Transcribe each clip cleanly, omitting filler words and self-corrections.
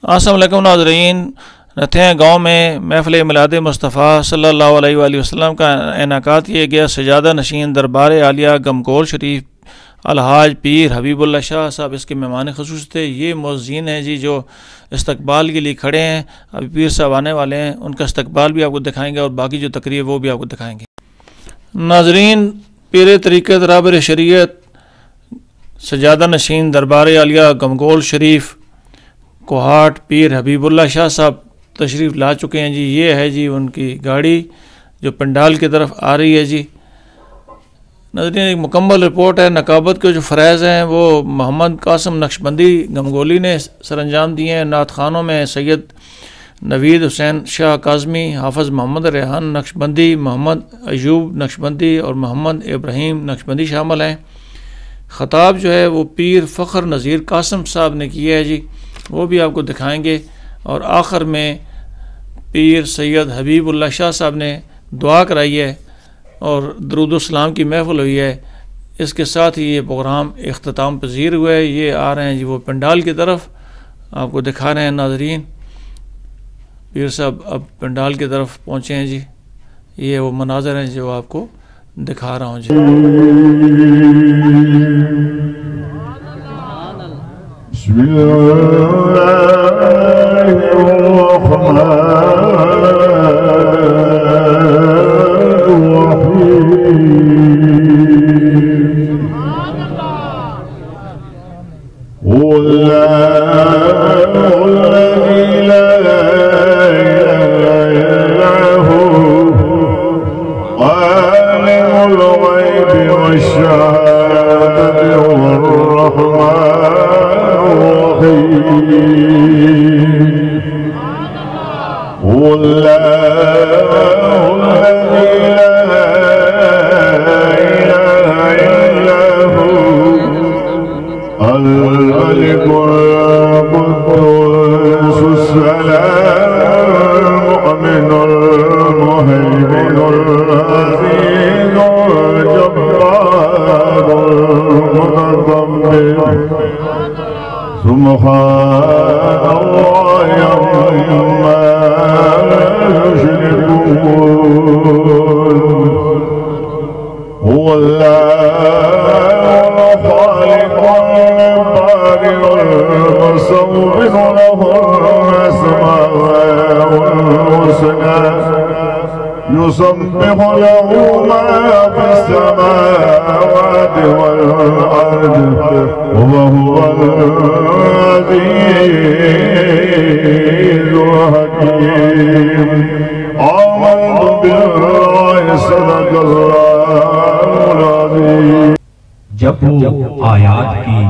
السلام علیکم ناظرین، رتھیں گاؤں میں محفل میلاد مصطفیٰ صلی اللہ علیہ وآلہ وسلم کا انعقاد کیا گیا۔ سجادہ نشین دربار عالیہ گمگول شریف الحاج پیر حبیب اللہ شاہ صاحب اس کے مہمان خصوص تھے۔ یہ مؤذن ہیں جی جو استقبال کے لیے کھڑے ہیں، ابھی پیر صاحب آنے والے ہیں، ان کا استقبال بھی آپ کو دکھائیں گے اور باقی جو تقریر وہ بھی آپ کو دکھائیں گے۔ ناظرین، پیر طریقت رہبر شریعت سجادہ نشین دربار عالیہ گمگول شریف کوہاٹ پیر حبیب اللہ شاہ صاحب تشریف لا چکے ہیں جی۔ یہ ہے جی ان کی گاڑی جو پنڈال کی طرف آ رہی ہے جی۔ ناظرین، ایک مکمل رپورٹ ہے۔ نقابت کے جو فرائض ہیں وہ محمد قاسم نقشبندی گمگولی نے سر انجام دیے ہیں۔ نعت خانوں میں سید نوید حسین شاہ کاظمی، حافظ محمد ریحان نقشبندی، محمد ایوب نقشبندی اور محمد ابراہیم نقشبندی شامل ہیں۔ خطاب جو ہے وہ پیر فخر نذیر قاسم صاحب نے کیا ہے جی، وہ بھی آپ کو دکھائیں گے۔ اور آخر میں پیر سید حبیب اللہ شاہ صاحب نے دعا کرائی ہے اور درود و سلام کی محفل ہوئی ہے۔ اس کے ساتھ ہی یہ پروگرام اختتام پذیر ہوا ہے۔ یہ آ رہے ہیں جی وہ پنڈال کی طرف، آپ کو دکھا رہے ہیں ناظرین۔ پیر صاحب اب پنڈال کی طرف پہنچے ہیں جی۔ یہ وہ مناظر ہیں جو آپ کو دکھا رہا ہوں جی۔ بسم اللہ الرحمن يسبح له ما في السماوات والأرض وهو العزيز الحكيم آمنت بالله صدق الله العظيم۔ جب وہ آیات کی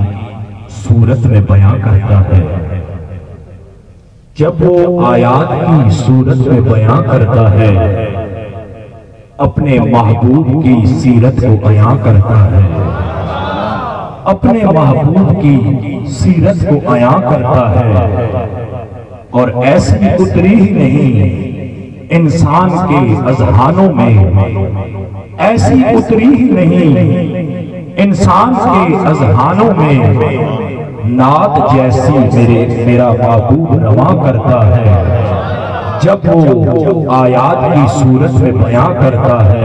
صورت میں بیان کرتا ہے، جب وہ آیات کی صورت میں بیان کرتا ہے، اپنے محبوب کی سیرت کو بیان کرتا ہے، اپنے محبوب کی سیرت کو بیان کرتا ہے، اور ایسی اتری ہی نہیں انسان کے اذہانوں میں، ایسی اتری ہی نہیں انسان کے اذہانوں میں نعت جیسی میرا محبوب رواں کرتا ہے۔ جب وہ آیات کی صورت میں بیان کرتا ہے،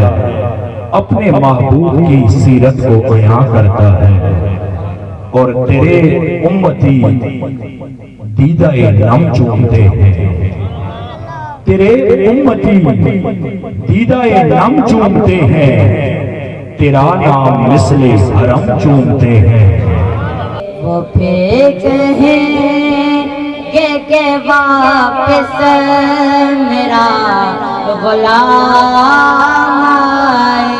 اپنے محبوب کی سیرت کو بیان کرتا ہے، اور تیرے امتی دیدہ نم چومتے ہیں، تیرے امتی دیدہ نم چومتے ہیں، تیرا نام مثل حرم چومتے ہیں۔ وہ پھر کہیں کہ واپس میرا غلام آئے،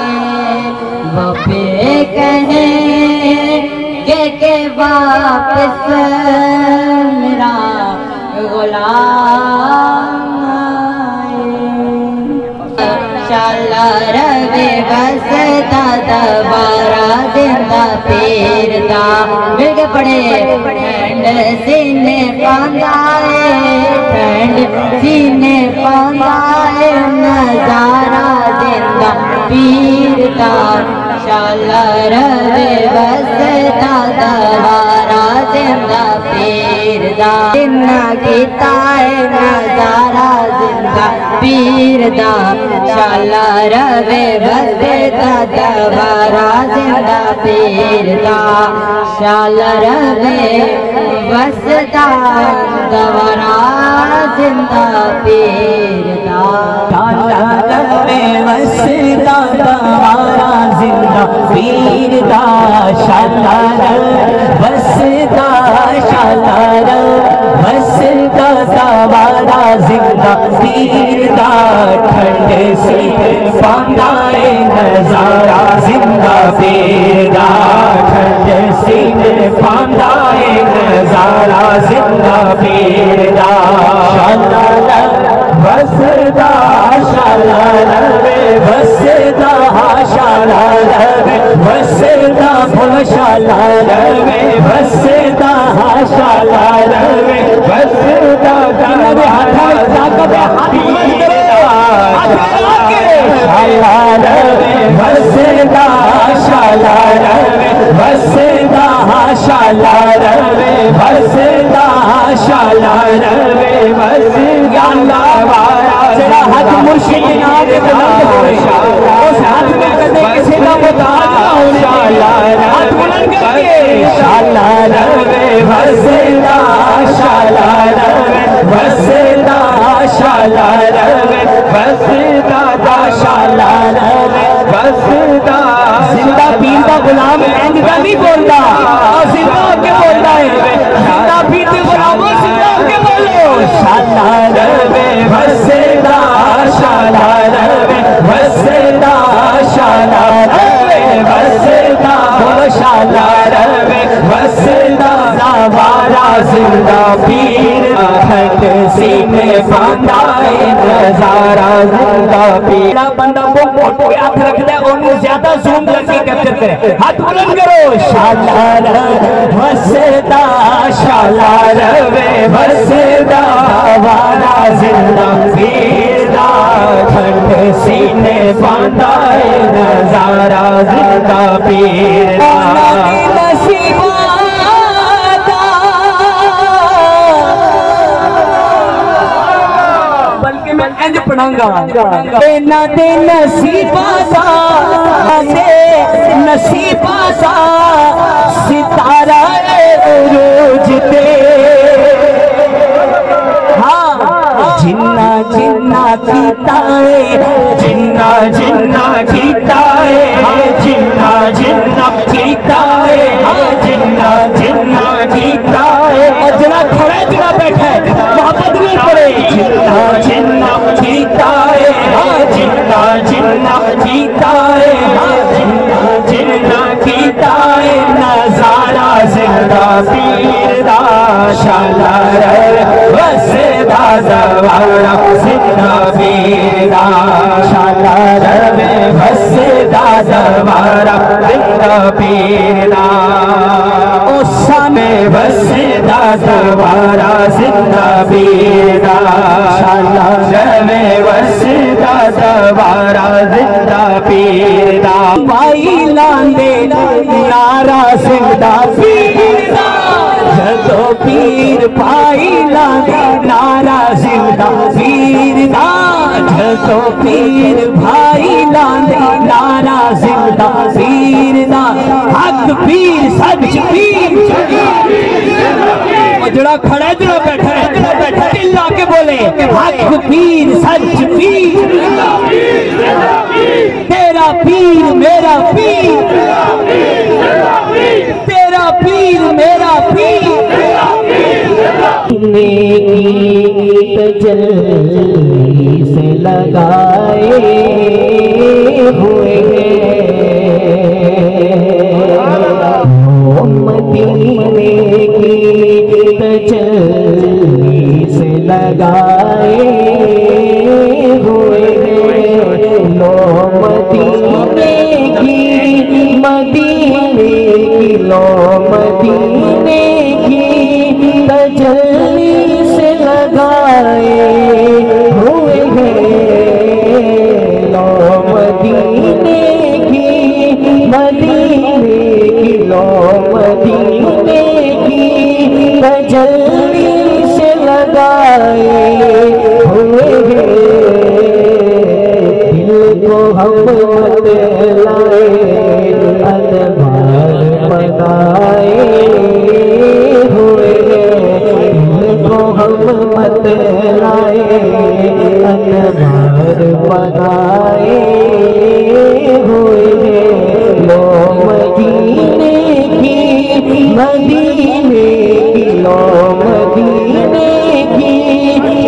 وہ پھر کہیں کہ واپس میرا غلام آئے۔ انشاءاللہ روے بس دوبارہ زندہ پھرتا، مل کے پڑے ٹھنڈ سینے پاندائے، ٹھنڈ سینے پاندائے، نظارہ زندہ پھرتا، انشاءاللہ روے بس دوبارہ زندہ پھرتا۔ دا جنہ کیتا ہے نظارہ زندہ پیر دا شالا روے وسدا دوبارہ زندہ پیر دا شالا روے وسدا دوبارہ زندہ پیر دا شالا روے وسدا دوبارہ زندہ پیر دا شالا روے وسدا شالا روے وسدا دوبارہ زندہ پیر دا ٹھنڈ سی پاندائے نظارہ زندہ پیر دا ٹھنڈ سی پاندائے نظارہ زندہ پیر دا شالا وسدا شالا روے وسدا شالا روے وسدا شالا روے وسدا شالا روے وسدا شالا روے وسدا شالا روے وسدا شالا روے وسدا شالا روے وسدا جڑا ہاتھ مرشد نام بلند ہوئے اس ہاتھ میں کدے کسی کا محتاج نہ ہونے ہاتھ بلند کر کے شالا روے وسدا شالا روے وسدا شالا روے وسدا شالا روے وسدا زندہ پیر کا غلام اینج کا نہیں بولتا زندہ ہو کے بولتا ہے زندہ پیر کے غلاموں زندہ ہو کے بولو شالا روے وسدا شالا روے وسدا شالا روے وسدا شالا روے وسدا دوبارہ زندہ پیر ٹھنڈ سینے باندھائے نظارہ زندہ پیر بندہ وہ موٹو کے ہاتھ رکھ دے انہوں زیادہ زوم کر کے کیپچر کرے ہاتھ بلند کرو شالا روے وسدا شالا روے وسدا دوبارہ زندہ پیر ٹھنڈ سینے باندھائے نظارہ زندہ پیر بلکہ میں اینج پڑھاؤں گا دینا دے نصیبہ سا نصیبہ سا ستارہ عروج دے جنہ جنہ کیتا ہے جنہ جنہ کیتا ہے جنہ جنہ کیتا ہے جنہ جنہ کیتا ہے اور جنہ کھڑے جنہ بیٹھے محبت نہیں پڑے جنہ جنہ کیتا ہے جنہ جنہ کیتا ہے جنہ جنہ کیتا ہے نظارہ زندہ پیر دا شالا روے وسدا دوبارہ زندہ پیر دا شالا روے وسدا دوبارہ زندہ پیر دا میں وسدا دوبارہ زندہ پیر دا شالا روے وسدا دوبارہ زندہ پیر دا بھائی لاندے نعرہ زندہ پیر دا جدو پیر بھائی لاندے نعرہ زندہ پیر دا جدو پیر بھائی لاندے نعرہ زندہ پیر دا حق پیر سچ پیر جڑا کھڑا ہے جڑا بیٹھا ہے دل لا کے بولے حق پیر سچ پیر تیرا پیر میرا پیر تیرا پیر میرا پیر نیکی تجلی سے لگائے ہوئے مدینے کی تجلی سے لگائے ہوئے لو مدینے کی لو مدینے کی تجلی سے لگائے ہوئے لو مدینے کی لو مدینے کی تجلی ہوئے ہیں دل کو ہم بتلائے انوار بنائے ہوئے ہیں دل کو ہم بتلائے انوار بنائے ہوئے ہیں لو مدینے کی مدینے کی لو مدینے کی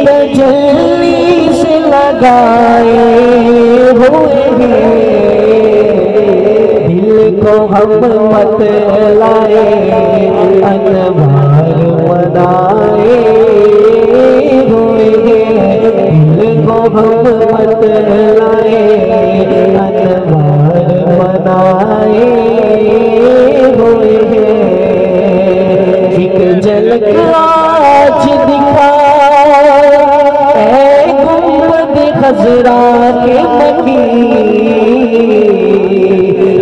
تجلی سے لگائے ہوئے ہیں دل کو ہم مت لائے انوار بنائے ہوئے ہیں دل کو ہم مت لائے انوار بنائے ہوئے ہیں ایک جھلک آج دکھا اے گنبد خضرا کے مکین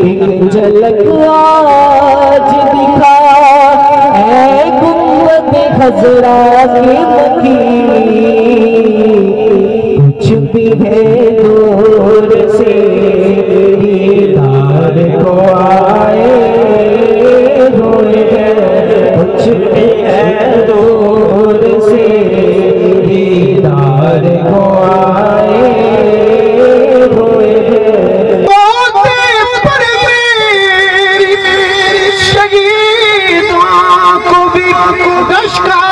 ایک جھلک آج دکھا اے گنبد خضرا کے مکین کچھ بھی ہے دور سے دیدار کو آئے ہوئے ہیں کچھ بھی ہے دور سے دیدار کو آئے ہوئے ہیں موتے پر میری شہیدوں کو بھی دشکائے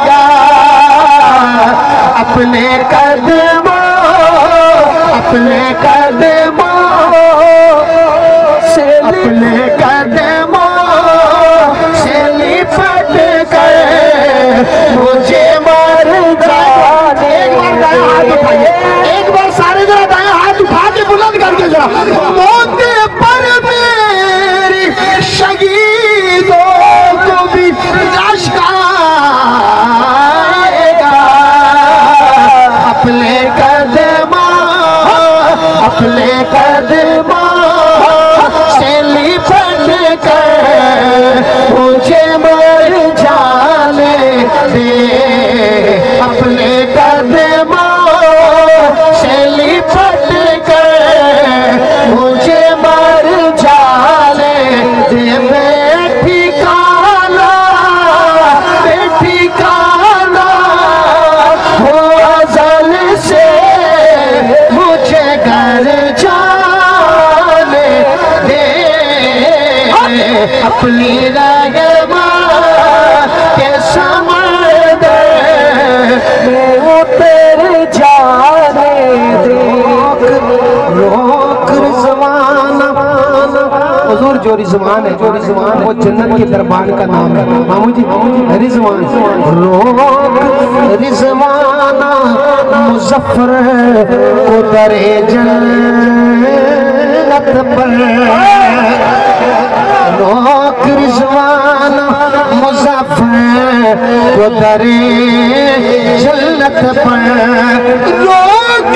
گا اپنے قدموں سے لپٹ کر مجھے مر جانے ایک بار سارے ذرا دائیں ہاتھ اٹھا کے بلند کر کے ذرا موت پر میری شہیدوں کو بھی لشکائے گا اپنے قدموں سے لپٹ کر مجھے مر جانے دے اپنے قدموں سے لپٹ کر مجھے مر جانے دے بے ٹھکانہ ہو ازل سے مجھے گھر جانے دے اپنی رحمت کے سمندر میں اتر جانے دے روک رضوان حضور جو رضوان ہے وہ جنت کے دربان کا نام ہے مامو جی رضوان روک رضوان مظفر کو در جنت پر روک رضوان مظفر کو در جنت پر روک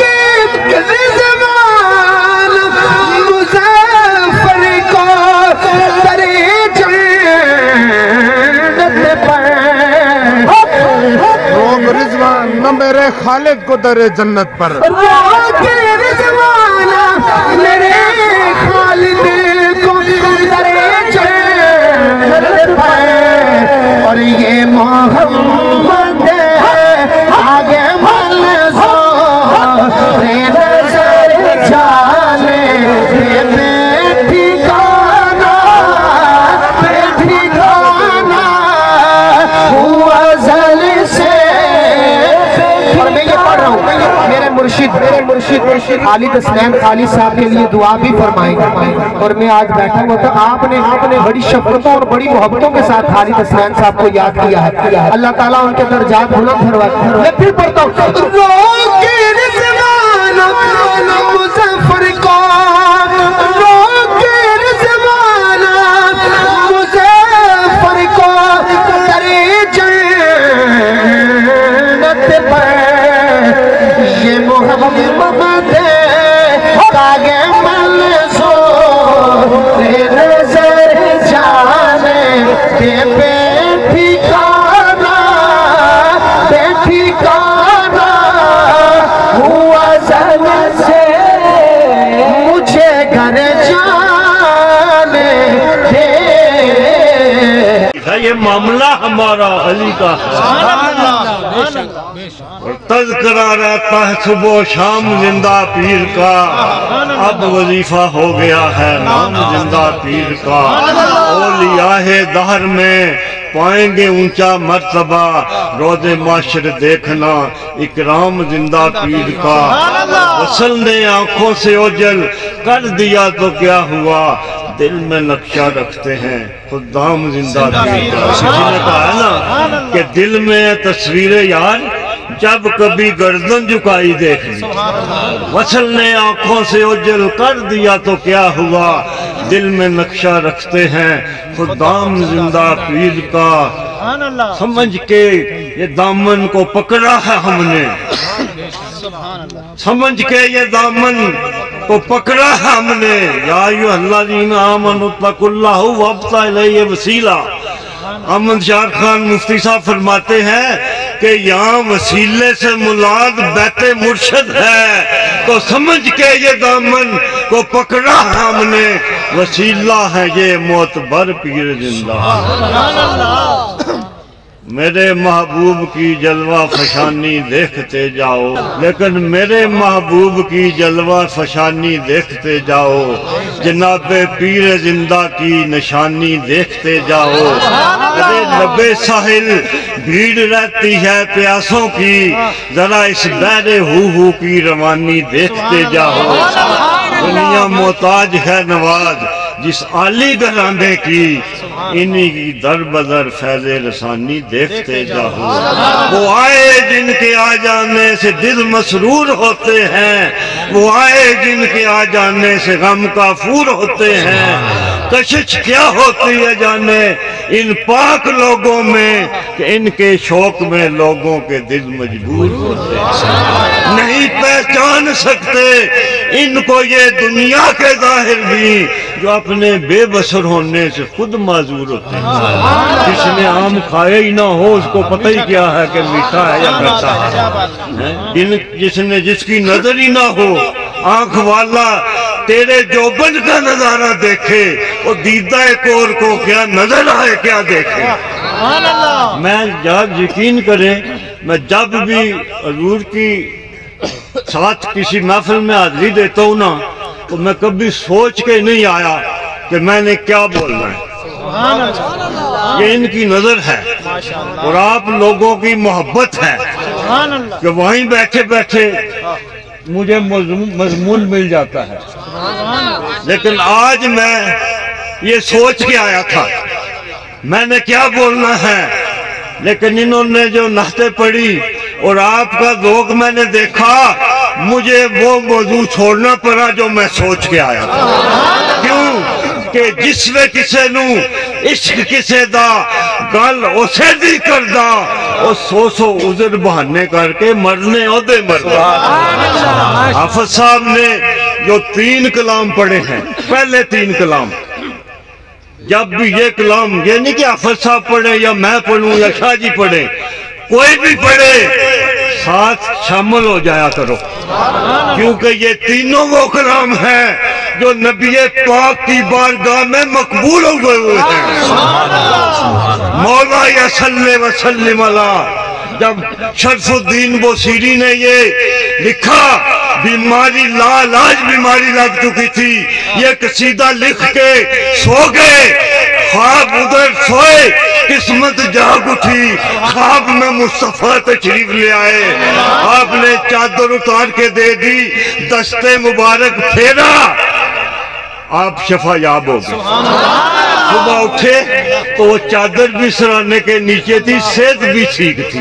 رضوان مظفر کو در جنت پر روک رضوان نہ میرے خالد کو در جنت پر روک رضوان میرے خالد کو در جنت پر اور یہ محمد آگے منظور نظر جانے بے ٹھکانہ ہوا ازل سے اور میں یہ پڑھ رہا ہوں میرے مرشد خالد حسنین خالد صاحب کے لیے دعا بھی فرمائیں اور میں آج بیٹھا ہوا تھا آپ نے بڑی شفقتوں اور بڑی محبتوں کے ساتھ خالد حسنین صاحب کو یاد کیا ہے اللہ تعالیٰ ان کے درجات بلند فرمائے میں پھر پڑھتا ہوں روک رضوان مظفر کو روک رضوان مظفر کو در جنت پر یہ محمد کاغے منظور نظر جانے دے بے ٹھکانہ یہ معاملہ ہمارا علی کا ہے، اور تذکرہ رہتا ہے صبح و شام زندہ پیر کا، اب وظیفہ ہو گیا ہے نام زندہ پیر کا، اولیاء دہر میں پائیں گے اونچا مرتبہ، روز معاشر دیکھنا اکرام زندہ پیر کا، وصل نے آنکھوں سے اوجل کر دیا تو کیا ہوا، دل میں نقشہ رکھتے ہیں خدام زندہ پیر کا۔ کسی نے کہا ہے نا کہ دل میں تصویر یار جب کبھی گردن جھکائی دیکھ لی، وصل نے آنکھوں سے اوجل کر دیا تو کیا ہوا، دل میں نقشہ رکھتے ہیں خدام زندہ پیر کا، سمجھ کے یہ دامن کو پکڑا ہے ہم نے، سمجھ کے یہ دامن کو پکڑا ہے ہم نے، یا ایھا الذین آمنوا اتقوا اللہ وابتغوا الیہ وسیلہ۔ احمد شاہ خان مفتی صاحب فرماتے ہیں کہ یہاں وسیلے سے مراد بیت مرشد ہے، تو سمجھ کے یہ دامن کو پکڑا ہم نے، وسیلہ ہے یہ معتبر پیر زندہ۔ میرے محبوب کی جلوہ فشانی دیکھتے جاؤ، لیکن میرے محبوب کی جلوہ فشانی دیکھتے جاؤ، جناب پیر زندہ کی نشانی دیکھتے جاؤ، ارے لبے ساحل بھیڑ رہتی ہے پیاسوں کی، ذرا اس بحر ہو کی روانی دیکھتے جاؤ، دنیا محتاج ہے نواز جس عالی گھرانے کی، انہی کی در بدر فیض رسانی دیکھتے جاؤ، وہ آئے جن کے آ جانے سے دل مسرور ہوتے ہیں، وہ آئے جن کے آ جانے سے غم کافور ہوتے ہیں، کشش کیا ہوتی ہے جانے ان پاک لوگوں میں کہ ان کے شوق میں لوگوں کے دل مجبور ہوتے ہیں، نہیں پہچان سکتے ان کو یہ دنیا کے ظاہر بھی جو اپنے بے بسر ہونے سے خود معذور ہوتے ہیں۔ جس نے آم کھائے ہی نہ ہو اس کو پتہ ہی کیا ہے کہ میٹھا ہے یا کھٹا ہے، جس کی نظر ہی نہ ہو آنکھ والا تیرے جوبن کا نظارہ دیکھے، وہ دیدہ کور کو کیا نظر آئے کیا دیکھے۔ میں جب یقین کریں میں جب بھی حضور کی ساتھ کسی محفل میں حاضری دیتا ہوں نا تو میں کبھی سوچ کے نہیں آیا کہ میں نے کیا بولنا ہے، یہ ان کی نظر ہے اور آپ لوگوں کی محبت ہے کہ وہیں بیٹھے بیٹھے مجھے مضمون مل جاتا ہے، لیکن آج میں یہ سوچ کے آیا تھا میں نے کیا بولنا ہے، لیکن انہوں نے جو نحتیں پڑھی اور آپ کا ذوق میں نے دیکھا، مجھے وہ موضوع چھوڑنا پڑا جو میں سوچ کے آیا تھا۔ کیوں کہ جس وے کسے نو عشق کسے دا گل اسے دی کردا، اور سو عذر بہانے کر کے مرنے عہدے مردا۔ حافظ صاحب نے جو 3 کلام پڑھے ہیں، پہلے 3 کلام، جب بھی یہ کلام، یہ نہیں کہ حافظ صاحب پڑھے یا میں پڑھوں یا شاہ جی پڑھے، کوئی بھی پڑھے ساتھ شامل ہو جایا کرو، کیونکہ یہ تینوں وہ کلام ہیں جو نبی پاک کی بارگاہ میں مقبول ہوئے ہیں۔ مولا یا صلی وسلم علی، جب شرف الدین بوسیری نے یہ لکھا، بیماری لاعلاج بیماری لگ چکی تھی، یہ قصیدہ لکھ کے سو گئے، خواب ادھر سوئے قسمت جاگ اٹھی، خواب میں مصطفیٰ تشریف لے آئے، آپ نے چادر اتار کے دے دی، دست مبارک پھیرا، آپ شفا یاب ہو گئے۔ صبح اٹھے تو وہ چادر بھی سرانے کے نیچے تھی، صحت بھی ٹھیک تھی۔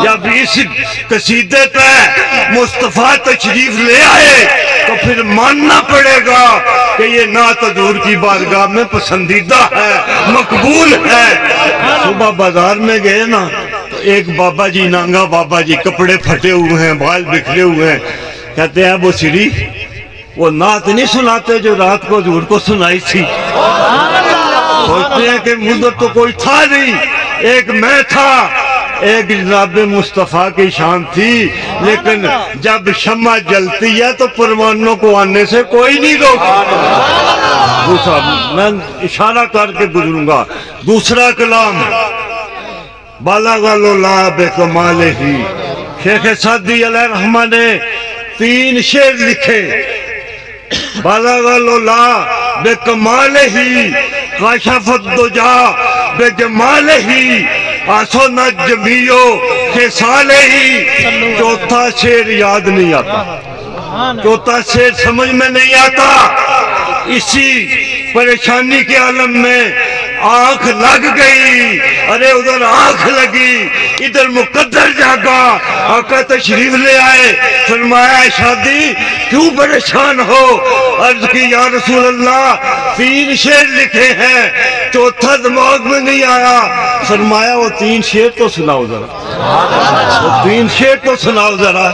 جب اس قصیدے پہ مصطفیٰ تشریف لے آئے تو پھر ماننا پڑے گا کہ یہ نعت حضور کی بارگاہ میں پسندیدہ ہے، مقبول ہے۔ صبح بازار میں گئے نا تو ایک بابا جی، نانگا بابا جی، کپڑے پھٹے ہوئے ہیں، بال بکھرے ہوئے ہیں، کہتے ہیں بوسیری وہ نعت نہیں سناتے جو رات کو حضور کو سنائی تھی؟ سوچتے ہیں کہ مدت تو کوئی تھا نہیں، ایک میں تھا ایک جناب مصطفیٰ کی شان تھی، لیکن جب شمع جلتی ہے تو پروانوں کو آنے سے کوئی نہیں روکتا۔ دوسرا میں اشارہ کر کے گزروں گا، دوسرا کلام بالغ العلا بکمال ہی، شیخ سعدی علیہ الرحمہ نے 3 شعر لکھے۔ بالغ العلا بکمال ہی، کاشف الدجا بجمال ہی، آسو نجمیو خصال ہی۔ چوتھا شعر یاد نہیں آتا، چوتھا شعر سمجھ میں نہیں آتا۔ اسی پریشانی کے عالم میں آنکھ لگ گئی، ارے ادھر آنکھ لگی ادھر مقدر جاگا، آقا تشریف لے آئے، فرمایا شادی کیوں پریشان ہو؟ عرض کی یا رسول اللہ 3 شعر لکھے ہیں، چوتھا دماغ میں نہیں آیا۔ فرمایا وہ 3 شعر تو سناؤ ذرا، وہ 3 شعر تو سناؤ ذرا۔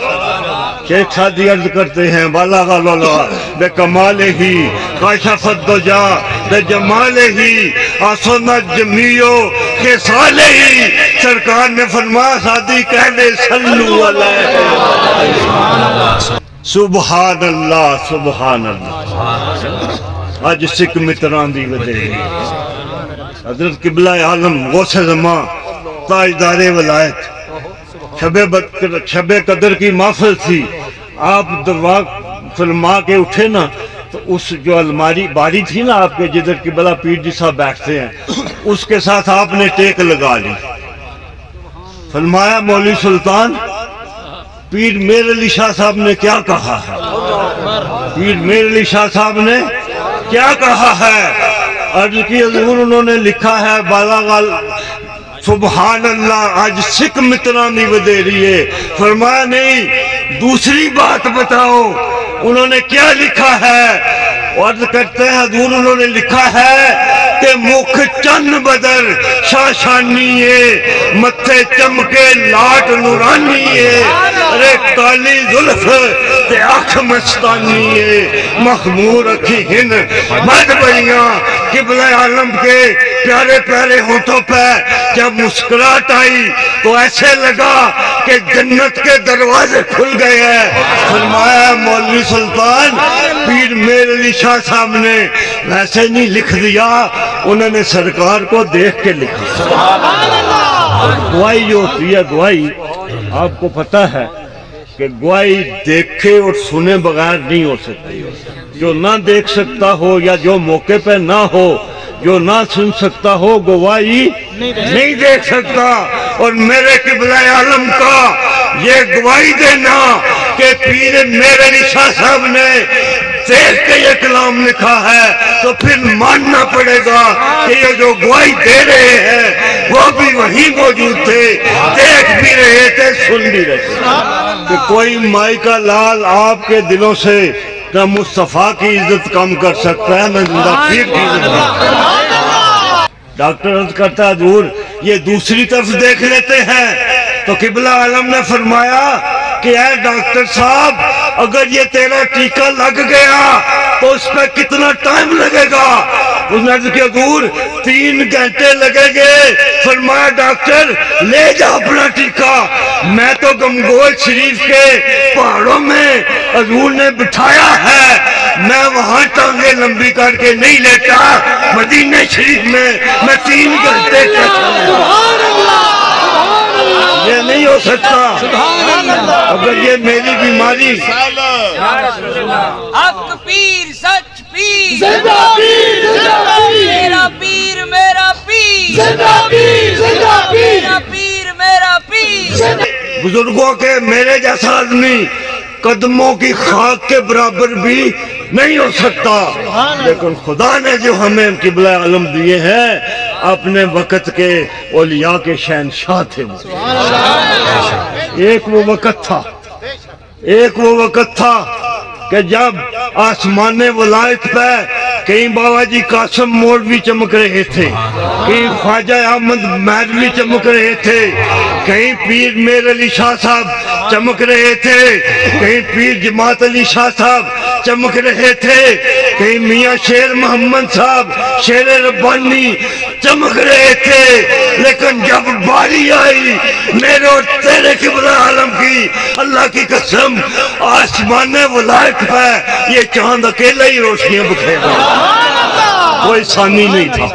شیخ سعدی عرض کرتے ہیں بالغ العلا بکمال ہی، کاشف الدجا بجمال ہی، آسو نجمیو خصال ہی۔ سرکار نے فرمایا سعدی کہہ دے صلو علیہ۔ سبحان اللہ سبحان اللہ۔ آج سکھ متران دی ودے حضرت قبلہ عالم غوث زمان تاجدار ولایت، شب قدر کی محفل تھی، آپ دعا فرما کے اٹھے نا تو اس جو الماری باری تھی نا آپ کے جدھر قبلہ پیر جی صاحب بیٹھتے ہیں، اس کے ساتھ آپ نے ٹیک لگا لی۔ فرمایا مولوی سلطان پیر میر علی شاہ صاحب نے کیا کہا ہے؟ پیر میر علی شاہ صاحب نے کیا کہا ہے؟ عرض کی حضور انہوں نے لکھا ہے بالغ سبحان اللہ۔ آج سکھ مترانی ودیری ہے۔ فرمایا نہیں دوسری بات بتاؤ، انہوں نے کیا لکھا ہے؟ عرض کرتے ہیں حضور انہوں نے لکھا ہے کہ مکھ چند بدر شاشانی ہے، متھے چمکے لاٹ نورانی ہے، ارے کالی زلف تے آنکھ مستانی ہے، مخمور اکھی ہن مد بڑیاں۔ قبلہ عالم کے پیارے پیارے ہونٹوں پہ جب مسکرات آئی تو ایسے لگا کہ جنت کے دروازے کھل گئے ہیں۔ فرمایا مولوی سلطان پیر میر علی شاہ صاحب نے ویسے نہیں لکھ دیا، انہوں نے سرکار کو دیکھ کے لکھا۔ گواہی جو ہوتی ہے، گواہی آپ کو پتہ ہے کہ گواہی دیکھے اور سنے بغیر نہیں ہو سکتی۔ جو نہ دیکھ سکتا ہو یا جو موقع پہ نہ ہو، جو نہ سن سکتا ہو، گواہی نہیں دیکھ سکتا۔ اور میرے قبلہ عالم کا یہ گواہی دینا کہ پیر میرے علی شاہ صاحب نے دیکھ کے یہ کلام لکھا ہے تو پھر ماننا پڑے گا کہ یہ جو گواہی دے رہے ہیں وہ بھی وہیں موجود تھے، دیکھ بھی رہے تھے، سن بھی رہے تھے۔ کہ کوئی مائی کا لال آپ کے دلوں سے نہ مصطفیٰ کی عزت کم کر سکتا ہے، نہ زندہ پیر کی عزت کم کر سکتا ہے۔ ڈاکٹر عرض کرتا ہے حضور یہ دوسری طرف دیکھ لیتے ہیں تو قبلہ عالم نے فرمایا کہ اے ڈاکٹر صاحب اگر یہ تیرا ٹیکہ لگ گیا تو اس پہ کتنا ٹائم لگے گا؟ اس نے عرض کیا حضور 3 گھنٹے لگے گے۔ فرمایا ڈاکٹر لے جا اپنا ٹیکہ، میں تو گمگول شریف کے پہاڑوں میں حضور نے بٹھایا ہے، میں وہاں ٹانگیں لمبی کر کے نہیں لیتا، مدینہ شریف میں 3 گھنٹے یہ نہیں ہو سکتا۔ اگر یہ میری بیماری حق پیر سچ پیر، زندہ پیر، زندہ پیر، میرا پیر میرا پیر، زندہ پیر، زندہ پیر، میرا پیر میرا پیر۔ بزرگوں کے میرے جیسا آدمی قدموں کی خاک کے برابر بھی نہیں ہو سکتا، لیکن خدا نے جو ہمیں قبلہ عالم دیے ہیں اپنے وقت کے اولیاء کے شہنشاہ تھے۔ ایک وہ وقت تھا کہ جب آسمان ولایت پہ کہیں بابا جی قاسم مولوی چمک رہے تھے، کہیں خواجہ احمد مہدوی چمک رہے تھے، کہیں پیر میر علی شاہ صاحب چمک رہے تھے، کہیں پیر جماعت علی شاہ صاحب چمک رہے تھے، کہیں میاں شیر محمد صاحب شیر ربانی چمک رہے تھے، لیکن جب باری آئی میرے اور تیرے قبلہ عالم کی، اللہ کی قسم آسمان ولایت ہے، یہ چاند اکیلا ہی روشنیاں بکھیرا، کوئی ثانی نہیں تھا،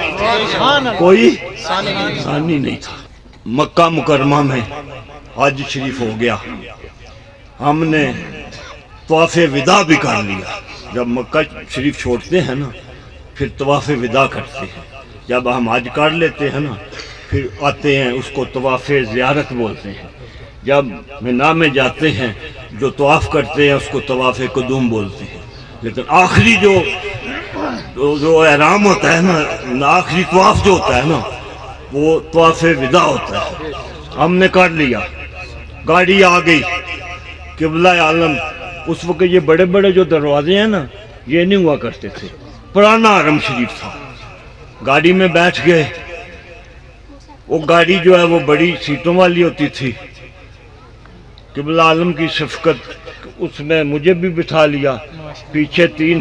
کوئی ثانی نہیں تھا۔ مکہ مکرمہ میں حج شریف ہو گیا، ہم نے طواف وداع بھی کر لیا۔ جب مکہ شریف چھوڑتے ہیں نا پھر طواف وداع کرتے ہیں، جب ہم حج کر لیتے ہیں نا پھر آتے ہیں، اس کو طواف زیارت بولتے ہیں۔ جب منا میں جاتے ہیں جو طواف کرتے ہیں اس کو طواف قدوم بولتے ہیں، لیکن آخری جو احرام ہوتا ہے نا، آخری طواف جو ہوتا ہے نا وہ طواف وداع ہوتا ہے۔ ہم نے کر لیا، گاڑی آ گئی، قبلہ عالم اس وقت یہ بڑے بڑے جو دروازے ہیں نا یہ نہیں ہوا کرتے تھے، پرانا حرم شریف تھا۔ گاڑی میں بیٹھ گئے، وہ گاڑی جو ہے وہ بڑی سیٹوں والی ہوتی تھی، قبلہ عالم کی شفقت، اس میں مجھے بھی بٹھا لیا، پیچھے 3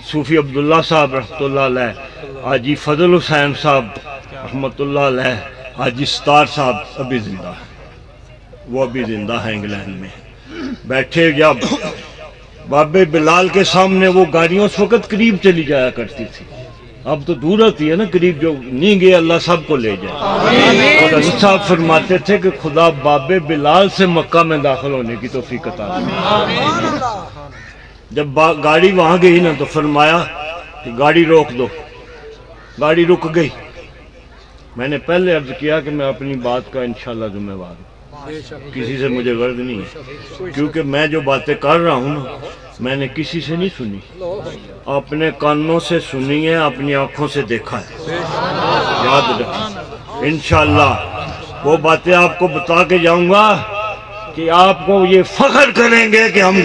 صوفی عبداللہ صاحب رحمۃ اللہ علیہ، حاجی فضل حسین صاحب رحمۃ اللہ علیہ، حاجی ستار صاحب ابھی زندہ ہیں، وہ ابھی زندہ ہیں انگلینڈ میں، بیٹھے۔ جب بابے بلال کے سامنے وہ گاڑیوں اس وقت قریب چلی جایا کرتی تھی، اب تو دور ہوتی ہے نا، قریب جو نہیں گئے اللہ سب کو لے جائے۔ اور حضرت صاحب فرماتے تھے کہ خدا بابے بلال سے مکہ میں داخل ہونے کی توفیق عطا فرمائے۔ جب گاڑی وہاں گئی نا تو فرمایا کہ گاڑی روک دو، گاڑی رک گئی۔ میں نے پہلے عرض کیا کہ میں اپنی بات کا انشاءاللہ ذمہ وار ہوں، کسی سے مجھے غرض نہیں ہے، کیونکہ میں جو باتیں کر رہا ہوں نا میں نے کسی سے نہیں سنی، اپنے کانوں سے سنی ہے، اپنی آنکھوں سے دیکھا ہے، یاد رکھیں۔ انشاءاللہ وہ باتیں آپ کو بتا کے جاؤں گا کہ آپ کو یہ فخر کریں گے کہ ہم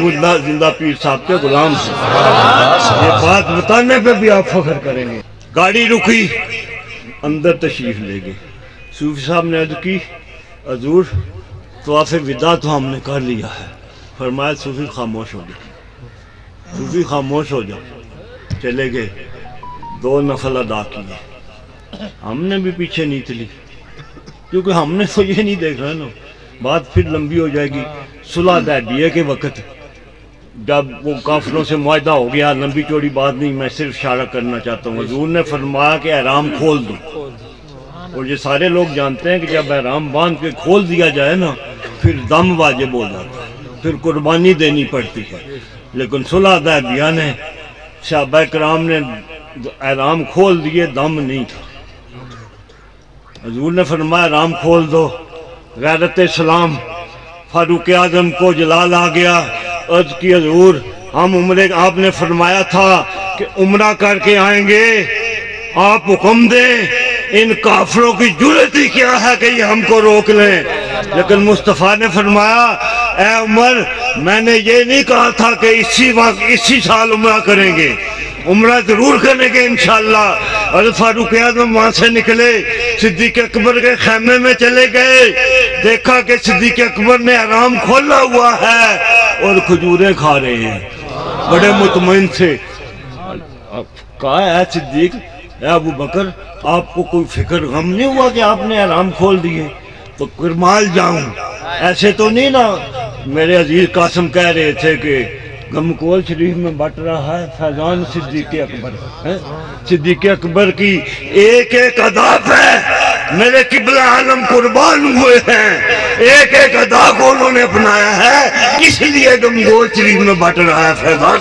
زندہ پیر صاحب کے غلام ہیں، یہ بات بتانے پہ بھی آپ فخر کریں گے۔ گاڑی رکی، اندر تشریف لے گئے، صوفی صاحب نے عرض کی حضور طواف وداع تو ہم نے کر لیا ہے۔ فرمایا صوفی خاموش ہو جاؤ، صوفی خاموش ہو جاؤ۔ چلے گئے، 2 نفل ادا کیے، ہم نے بھی پیچھے نہیں چلی، کیونکہ ہم نے تو یہ نہیں دیکھ رہا نا، بات پھر لمبی ہو جائے گی۔ صلح حدیبیہ کے وقت جب وہ کافروں سے معاہدہ ہو گیا، لمبی چوڑی بات نہیں، میں صرف اشارہ کرنا چاہتا ہوں، حضور نے فرمایا کہ احرام کھول دو، اور یہ سارے لوگ جانتے ہیں کہ جب احرام باندھ کے کھول دیا جائے نا پھر دم واجب ہو جاتا ہے، پھر قربانی دینی پڑتی ہے۔ لیکن صلح حدیبیہ نے صحابہ کرام نے احرام کھول دیے، دم نہیں تھا۔ حضور نے فرمایا احرام کھول دو، غیرت اسلام فاروق اعظم کو جلال آ گیا، عرض کی حضور ہم عمرے، آپ نے فرمایا تھا کہ عمرہ کر کے آئیں گے، آپ حکم دیں، ان کافروں کی جرت ہی کیا ہے کہ یہ ہم کو روک لیں۔ لیکن مصطفیٰ نے فرمایا اے عمر میں نے یہ نہیں کہا تھا کہ اسی سال عمرہ کریں گے، عمرہ ضرور کریں گے انشاءاللہ۔ اور فاروق اعظم وہاں سے نکلے، صدیق اکبر کے خیمے میں چلے گئے، دیکھا کہ صدیق اکبر نے احرام کھولا ہوا ہے اور کھجوریں کھا رہے ہیں، بڑے مطمئن سے۔ کہا اے صدیق، اے ابو بکر، آپ کو کوئی فکر غم نہیں ہوا کہ آپ نے احرام کھول دیے؟ تو کرمال جاؤں، ایسے تو نہیں نا۔ میرے عزیز قاسم کہہ رہے تھے کہ گمکول شریف میں بٹ رہا ہے فیضان صدیق اکبر، صدیق اکبر کی ایک ایک ادا ہے، میرے قبلہ عالم قربان ہوئے ہیں، ایک ایک ادا کو انہوں نے اپنایا ہے، اس لیے گمکول شریف میں بٹ رہا ہے فیضان۔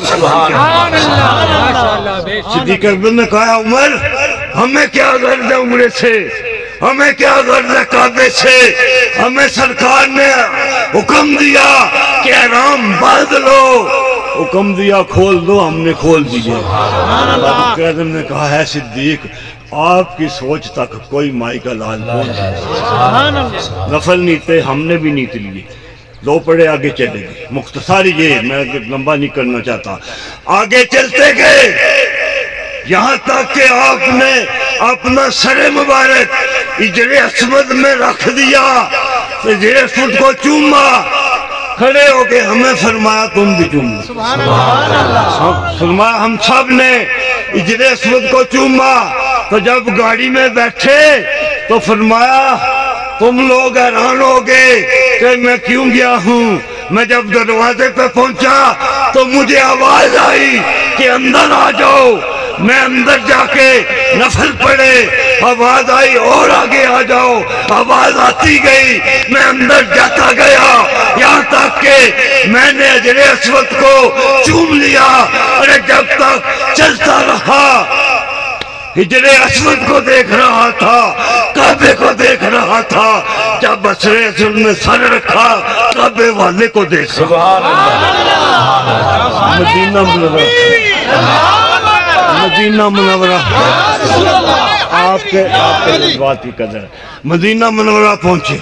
صدیق اکبر نے کہا عمر ہمیں کیا غرض ہے عمرے سے، ہمیں کیا غرض ہے کعبے سے، ہمیں سرکار نے حکم دیا کہ احرام باندھ لو، حکم دیا کھول دو، ہم نے کھول دیے۔ فاروق اعظم نے کہا ہے صدیق آپ کی سوچ تک کوئی مائی کا لال نہیں، نفل نیتے ہم نے بھی نیت لیے، 2 پڑے آگے چلے گئے۔ مختصر یہ میں لمبا نہیں کرنا چاہتا، آگے چلتے گئے یہاں تک کہ آپ نے اپنا سر مبارک اجر اسود میں رکھ دیا، اجر اسود کو چوما، کھڑے ہو کے ہمیں فرمایا تم بھی چومو، فرمایا ہم سب نے اجر اسود کو چوما، تو جب گاڑی میں بیٹھے تو فرمایا تم لوگ حیران ہو گئے کہ میں کیوں گیا ہوں. میں جب دروازے پہ پہنچا تو مجھے آواز آئی کہ اندر آ جاؤ. میں اندر جا کے نفل پڑھے, آواز آئی اور آگے آ جاؤ. آواز آتی گئی, میں اندر جاتا گیا یہاں تک کہ میں نے حجر اسود کو چوم لیا. ارے جب تک چلتا رہا حجر اسود کو دیکھ رہا تھا, کعبے کو دیکھ رہا تھا. جب حجر اسود میں سر رکھا کعبے والے کو دیکھ رہا. مدینہ منورہ, مدینہ منورہ آپ کے جذبات کی قدر ہے. مدینہ منورہ پہنچے,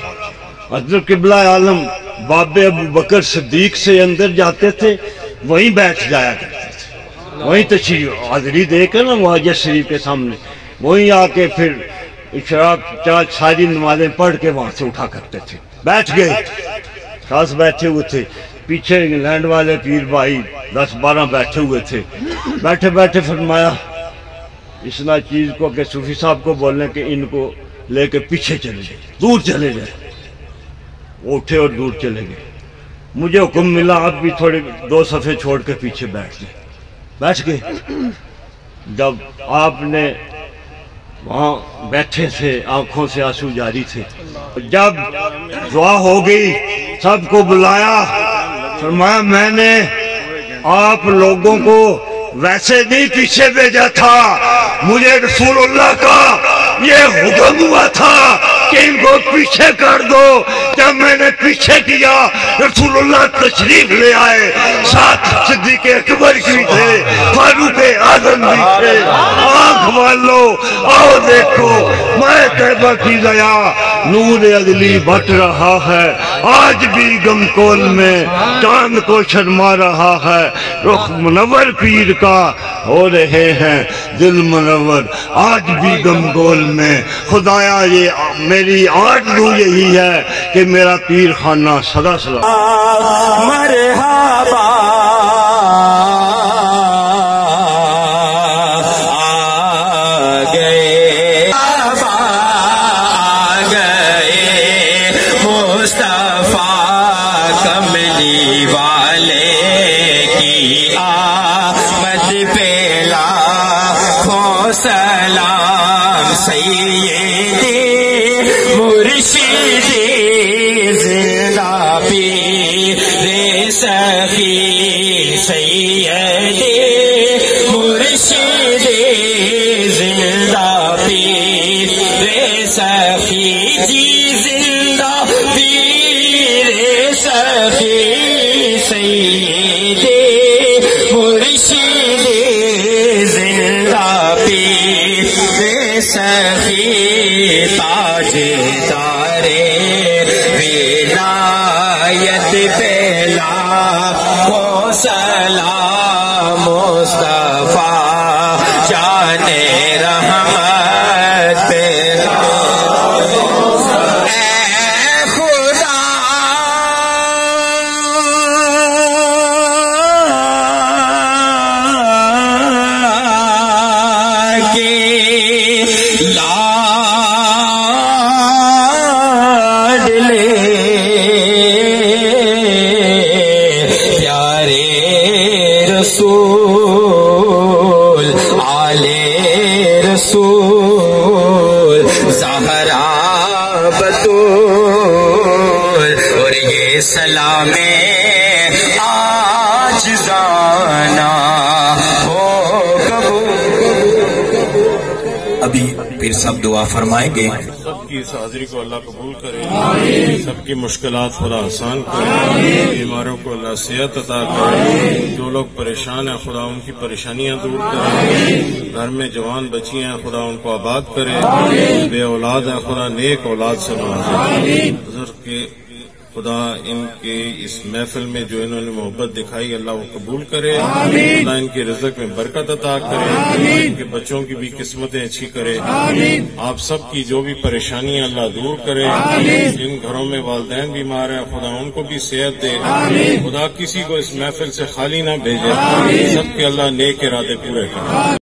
حضرت قبلہ عالم باب ابو بکر صدیق سے اندر جاتے تھے, وہیں بیٹھ جایا کرتے تھے. وہیں تشریف حاضری دے کر نا مہاجر شریف کے سامنے وہیں آ کے پھر اشراق ساری نمازیں پڑھ کے وہاں سے اٹھا کرتے تھے. بیٹھ گئے, خاص بیٹھے ہوئے تھے. پیچھے انگلینڈ والے پیر بھائی 10-12 بیٹھے ہوئے تھے. بیٹھے بیٹھے فرمایا اس نا چیز کو کہ صوفی صاحب کو بولنے کہ ان کو لے کے پیچھے چلے جائے, دور چلے جائے. وہ اٹھے اور دور چلے گئے. مجھے حکم ملا آپ بھی تھوڑے 2 صفحے چھوڑ کے پیچھے بیٹھ گئے. بیٹھ گئے. جب آپ نے وہاں بیٹھے تھے آنکھوں سے آنسو جاری تھے. جب دعا ہو گئی سب کو بلایا, فرمایا میں نے آپ لوگوں کو ویسے نہیں پیچھے بھیجا تھا, مجھے رسول اللہ کا یہ حکم ہوا تھا کہ ان کو پیچھے کر دو. جب میں نے پیچھے کیا رسول اللہ تشریف لے آئے. ساتھ صدیق اکبر بھی تھے, فاروق اعظم بھی تھے. آنکھ والو آؤ دیکھو میں طیبہ کی ضیا نور عدلی بٹ رہا ہے. آج بھی گمکول میں چاند کو شرما رہا ہے. رخ منور پیر کا ہو رہے ہیں دل منور. آج بھی گمگول میں خدایا یہ میری آرزو یہی ہے کہ میرا پیر خانہ سدا سدا. مرحبا سلام سیدی مرشدی زندہ پیر سخی سیدی مرشدی زندہ پیر سخی جی زندہ پیر سخی سیدی مرشدی زندہ پیر سخی تاج تارے ولایت پہلا کو سلام مصطفیٰ جان رحمت پہلا. اے خدا رسول آلے رسول زہرا بطول اور یہ سلام آج زانا ہو قبول. ابھی پیر صاحب دعا فرمائیں گے. سب کی اس حاضری کو اللہ قبول کرے, سب کی مشکلات خدا آسان کرے, بیماروں کو اللہ صحت عطا کرے, جو لوگ پریشان ہیں خدا ان کی پریشانیاں دور کرے, گھر میں جوان بچی ہیں خدا ان کو آباد کرے, بے اولاد ہیں خدا نیک اولاد سے نوازے. بزرگ کے خدا ان کے اس محفل میں جو انہوں نے محبت دکھائی اللہ وہ قبول کرے, اللہ ان کے رزق میں برکت عطا کرے, ان کے بچوں کی بھی قسمتیں اچھی کرے, آپ سب کی جو بھی پریشانیاں اللہ دور کرے. جن گھروں میں والدین بیمار ہیں خدا ان کو بھی صحت دے, خدا کسی کو اس محفل سے خالی نہ بھیجے, سب کے اللہ نیک ارادے پورے کرے.